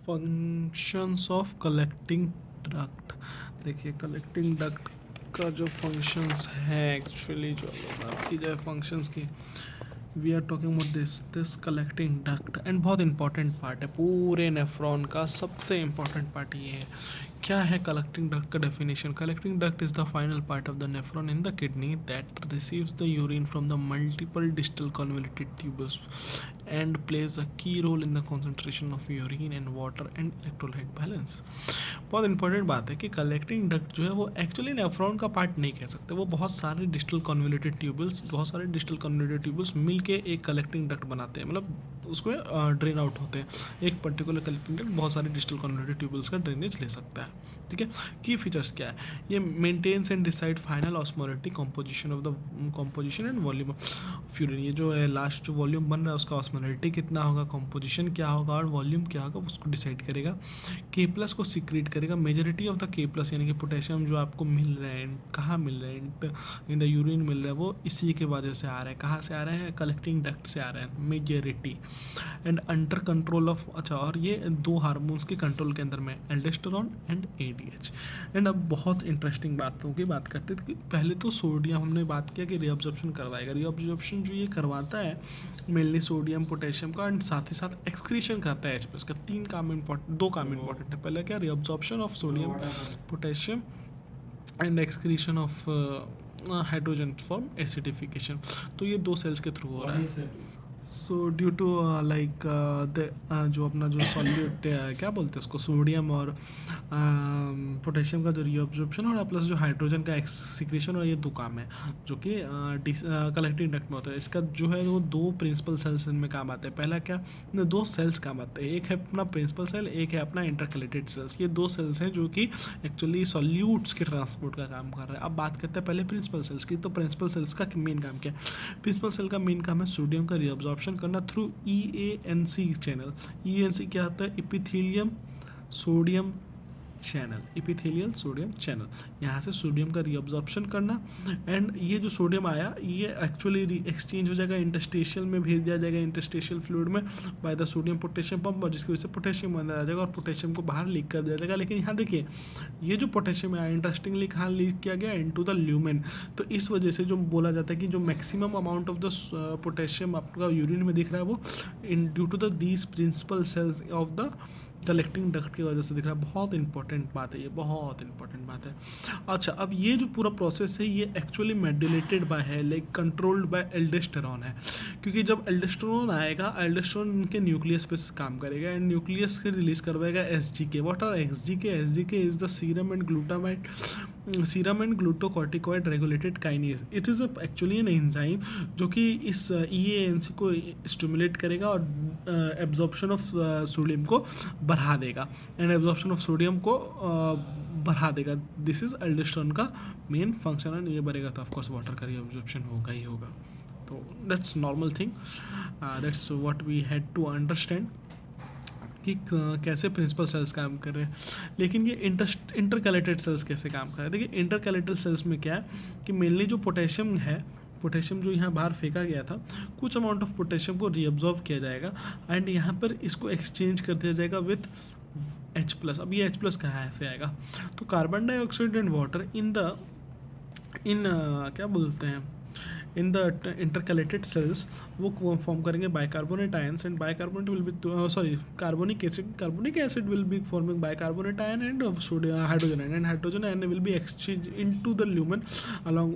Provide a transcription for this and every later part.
Functions of collecting duct. देखिए collecting duct का जो फंक्शंस है एक्चुअली, जो बात की जाए फंक्शंस की, we are talking about this collecting duct and बहुत इंपॉर्टेंट पार्ट है पूरे नेफ्रॉन का। सबसे इंपॉर्टेंट पार्ट ये है। क्या है कलेक्टिंग डक्ट का definition? Collecting duct is the final part of the nephron in the kidney that receives the urine from the multiple distal convoluted tubules and plays a key role in the concentration of urine and water and electrolyte balance। बहुत important बात है कि collecting duct जो है वो actually nephron का part नहीं कह सकते। वो बहुत सारे डिस्टल कन्वोल्यूटेड ट्यूबल्स मिलके एक कलेक्टिंग डक्ट बनाते हैं, मतलब उसमें ड्रेन आउट होते हैं। एक पर्टिकुलर कलेक्टिंग डक्ट बहुत सारे डिस्टल कन्वोल्यूटेड ट्यूबल्स का ड्रेनेज ले सकता है। ठीक है, की फीचर्स क्या है? ये maintains and decide final osmolality composition of the composition and volume of urine. ये जो है लास्ट जो वॉल्यूम बन रहा है उसका ऑस्मोलिटी कितना होगा, कंपोजिशन क्या होगा और वॉल्यूम क्या होगा, उसको डिसाइड करेगा। के प्लस को सीक्रेट करेगा। मेजॉरिटी ऑफ द के प्लस यानी कि पोटेशियम जो आपको मिल रहे हैं, कहाँ मिल रहे हैं, इन द यूरिन मिल रहा है, वो इसी के वजह से आ रहा है। कहाँ से आ रहे हैं? कलेक्टिंग डक्ट से आ रहे हैं majority. And under control of, अच्छा, और ये दो हार्मोन्स के कंट्रोल के अंदर में, एल्डोस्टेरोन एंड एडीएच। एंड अब बहुत इंटरेस्टिंग बातों की बात करते थे कि पहले तो सोडियम हमने बात किया कि रीअब्जॉर्प्शन करवाएगा। रीअब्जॉर्प्शन जो ये करवाता है मेनली सोडियम पोटेशियम का, एंड साथ ही साथ एक्सक्रीशन करता है H+। का तीन काम इंपॉर्टेंट, दो काम इंपॉर्टेंट है। पहला क्या? Reabsorption of sodium potassium and excretion of hydrogen form acidification. तो ये दो सेल्स के थ्रू हो रहा है। सो ड्यू टू लाइक जो अपना जो सॉल्यूट क्या बोलते हैं उसको, सोडियम और पोटेशियम का जो रीअब्जॉर्प्शन और प्लस जो हाइड्रोजन का एक्सक्रीशन, और ये दो काम है जो कि कलेक्टिंग डक्ट में होता है। इसका जो है वो दो प्रिंसिपल सेल्स इनमें काम आते हैं। पहला क्या? दो सेल्स काम आते हैं, एक है अपना प्रिंसिपल सेल, एक है अपना इंटरकलेटेड सेल्स। ये दो सेल्स हैं जो कि एक्चुअली सॉल्यूट्स के ट्रांसपोर्ट का काम कर रहे हैं। अब बात करते हैं पहले प्रिंसिपल सेल्स की। तो प्रिंसिपल सेल्स का मेन काम क्या है? प्रिंसिपल सेल का मेन काम है सोडियम का रीअब्जॉर्प्शन करना थ्रू EANC चैनल। EANC क्या होता है? Epithelium sodium channel, epithelial sodium channel. यहाँ से सोडियम का रीअब्जॉर्प्शन करना, एंड ये जो सोडियम आया ये एक्चुअली एक्सचेंज हो जाएगा, इंटरस्टेशियल में भेज दिया जाएगा, इंटरस्टेशियल फ्लूइड में by the sodium potassium pump, और जिसकी वजह से पोटेशियम अंदर आ जाएगा और पोटेशियम को बाहर लीक कर दिया जाएगा। लेकिन यहाँ देखिए ये जो पोटेशियम आया इंटरेस्टिंगली कहाँ लीक किया गया? Into the lumen. तो इस वजह से जो बोला जाता है कि जो maximum amount of the potassium आपका यूरिन में दिख रहा है वो in due to the these principal cells of the collecting duct की वजह से दिख रहा है। बहुत इंपॉर्टेंट बात है ये, बहुत इंपॉर्टेंट बात है। अच्छा, अब ये जो पूरा प्रोसेस है ये एक्चुअली मेडुलेटेड बाय है, लाइक कंट्रोल्ड बाय एल्डोस्टेरोन है। क्योंकि जब एल्डोस्टेरोन आएगा, एल्डोस्टेरोन उनके न्यूक्लियस पे काम करेगा एंड न्यूक्लियस से रिलीज करवाएगा SGK। What are XGK? SGK is the serum and glutamate, serum and glucocorticoid regulated kinase. It is actually an enzyme जो कि इस EANC को स्टिमुलेट करेगा और एब्जॉर्प्शन ऑफ सोडियम को बढ़ा देगा, एंड एब्जॉर्प्शन ऑफ सोडियम को बढ़ा देगा। दिस इज एल्डोस्टेरोन का मेन फंक्शन, एंड ये बढ़ेगा तो ऑफकोर्स वाटर का रीअब्जॉर्प्शन होगा ही होगा। तो that's normal thing, that's what we had to understand कि कैसे प्रिंसिपल सेल्स काम कर रहे हैं। लेकिन ये इंटरकलेटेड सेल्स कैसे काम कर रहे हैं? देखिए इंटरकलेटेड सेल्स में क्या है कि मेनली जो पोटेशियम है, पोटेशियम जो यहाँ बाहर फेंका गया था, कुछ अमाउंट ऑफ पोटेशियम को रीअब्जॉर्व किया जाएगा एंड यहाँ पर इसको एक्सचेंज कर दिया जाएगा विथ H+। अब ये H+ कहाँ से आएगा? तो carbon dioxide and water in क्या बोलते हैं, इन द इंटरकलेटेड सेल्स वो फॉर्म करेंगे bicarbonate ions, and bicarbonate will be sorry carbonic acid will be forming bicarbonate ion and hydrogen ion, and hydrogen ion will be exchange into the lumen along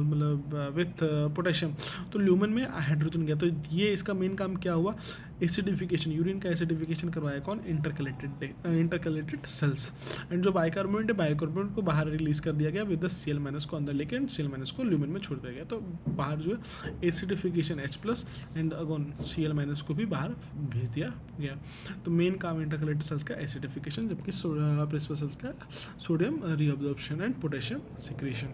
मतलब with potassium. तो lumen में hydrogen गया, तो ये इसका main काम क्या हुआ? एसिडिफिकेशन, यूरिन का एसिडिफिकेशन करवाया कौन? Intercalated cells. एंड जो बाइकार्बोनेट है, बाइकार्बोनेट को बाहर रिलीज कर दिया गया विद द Cl- को अंदर लेके, एंड Cl- को ल्यूमेन में छोड़ दिया गया। तो बाहर जो है एसिडिफिकेशन H+ एंड अगोन Cl- को भी बाहर भेज दिया गया। तो मेन काम इंटरकलेटेड सेल्स का एसिडिफिकेशन, जबकि प्रिंसिपल सेल्स का sodium reabsorption and potassium secretion.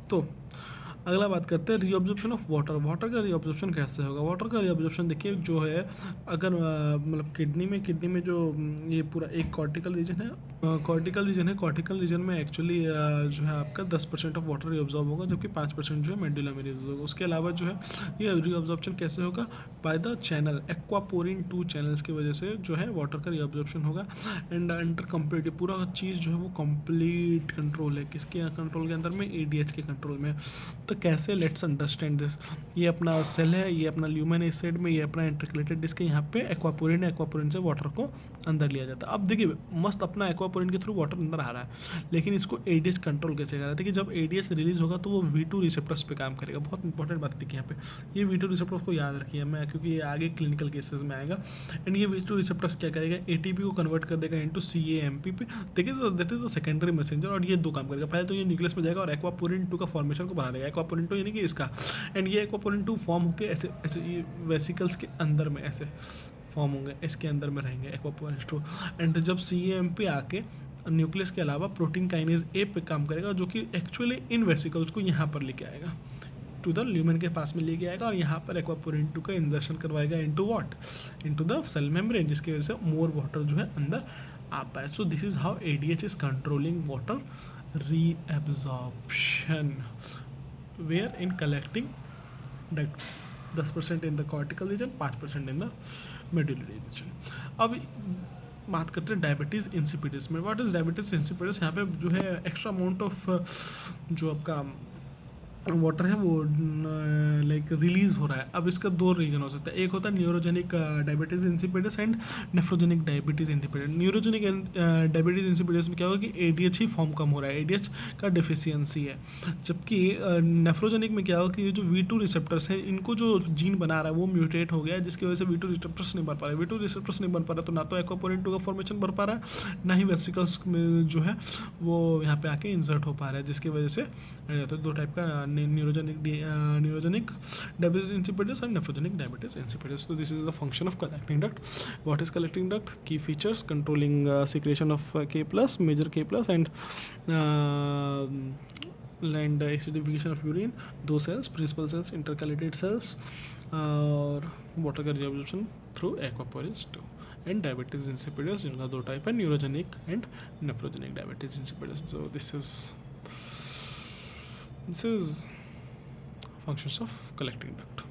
तो अगला बात करते हैं रीअब्जॉर्प्शन ऑफ वाटर। वाटर का रीअब्जॉर्प्शन कैसे होगा? वाटर का रीअब्जॉर्प्शन देखिए जो है, अगर मतलब किडनी में जो ये पूरा एक कॉर्टिकल रीजन है, कॉर्टिकल रीजन में एक्चुअली जो है आपका 10% ऑफ वाटर रीअब्जॉर्ब होगा, जबकि 5% जो है मेडुला में रीअब्जॉर्ब होगा। उसके अलावा जो है ये रीअब्जॉर्प्शन कैसे होगा? By the channel aquaporin 2 channels की वजह से जो है वाटर का रीअब्जॉर्प्शन होगा। एंड अंडर कंप्लीट पूरा चीज़ जो है वो कंप्लीट कंट्रोल है, किसके कंट्रोल के अंदर में? एडीएच के कंट्रोल में। तो कैसे? Let's understand this. ये अपना सेल है, ये अपना ल्यूमेन इस साइड में, ये अपना इंटरकलेटेड डिस्क है, यहाँ पे एक्वापोरिन है, एक्वापोरिन से वाटर को अंदर लिया जाता है। अब देखिए मस्त अपना एक्वापोरिन के थ्रू वाटर अंदर आ रहा है, लेकिन इसको एडीएच कंट्रोल कैसे कर रहा है? देखिए जब एडीएच रिलीज होगा तो वो V2 रिसेप्टर्स पे काम करेगा। बहुत इंपॉर्टेंट बात देखिए यहाँ पे, ये V2 रिसेप्टर्स को याद रखिए मैं, क्योंकि ये आगे क्लिनिकल केसेस में आएगा। एंड ये V2 रिसेप्टर्स क्या करेगा? एटीपी को कन्वर्ट कर देगा इंटू CAMP पे। देखिए that is the secondary messenger, और ये दो काम करेगा। पहले तो ये न्यूक्लियस में जाएगा और एक्वापोरिन 2 का फॉर्मेशन को बना देगा, एक्वापोरिन 2 यानी कि इसका। एंड ये एक्वापोरिन 2 फॉर्म होकर ऐसे ऐसे ये वेसिकल्स के अंदर में ऐसे फॉर्म होंगे, इसके अंदर में रहेंगे एक्वापोरिन 2। एंड जब CAMP आके न्यूक्लियस के अलावा प्रोटीन काइनेज ए पे काम करेगा, जो कि एक्चुअली इन वेसिकल्स को यहाँ पर लेके आएगा, टू द ल्यूमेन के पास में लेके आएगा, और यहाँ पर एक्वापोरिन 2 का इंजर्शन करवाएगा into what? Into the cell membrane, जिसकी वजह से मोर वाटर जो है अंदर आ पाए। So this is how ADH is controlling water reabsorption, where in collecting duct 10% in the cortical region, 5% in the medullary region. अब बात करते हैं डायबिटीज़ इंसिपिडिस में। What is diabetes insipidus? यहाँ पे जो है एक्स्ट्रा अमाउंट ऑफ जो आपका वाटर है वो लाइक रिलीज हो रहा है। अब इसका दो रीजन हो सकता है, एक होता है neurogenic diabetes insipidus and nephrogenic diabetes insipidus. Neurogenic diabetes insipidus में क्या होगा कि ADH ही फॉर्म कम हो रहा है, ADH का डिफिशियंसी है। जबकि नेफ्रोजेनिक में क्या होगा कि ये जो V2 रिसेप्टर्स है, इनको जो जीन बना रहा है वो म्यूटेट हो गया है, जिसकी वजह से V2 रिसेप्टर्स नहीं बन पा रहे। V2 रिसेप्टर्स नहीं बन पा रहा तो ना तो एक्वापोरिन 2 का फॉर्मेशन बढ़ पा रहा है, ना ही वेसिकल्स में जो है वो यहाँ पे आके इंसर्ट हो पा रहा है, जिसकी वजह से तो दो टाइप का neurogenic diabetes insipidus and nephrogenic diabetes insipidus. So this is the function of collecting duct. What is collecting duct? Key features: controlling secretion of K plus, major K plus, and acidification of urine. Those cells, principal cells, intercalated cells, और water का reabsorption through aquaporin 2. And diabetes insipidus जिनका दो type है, neurogenic and nephrogenic diabetes insipidus. So this is functions of collecting duct.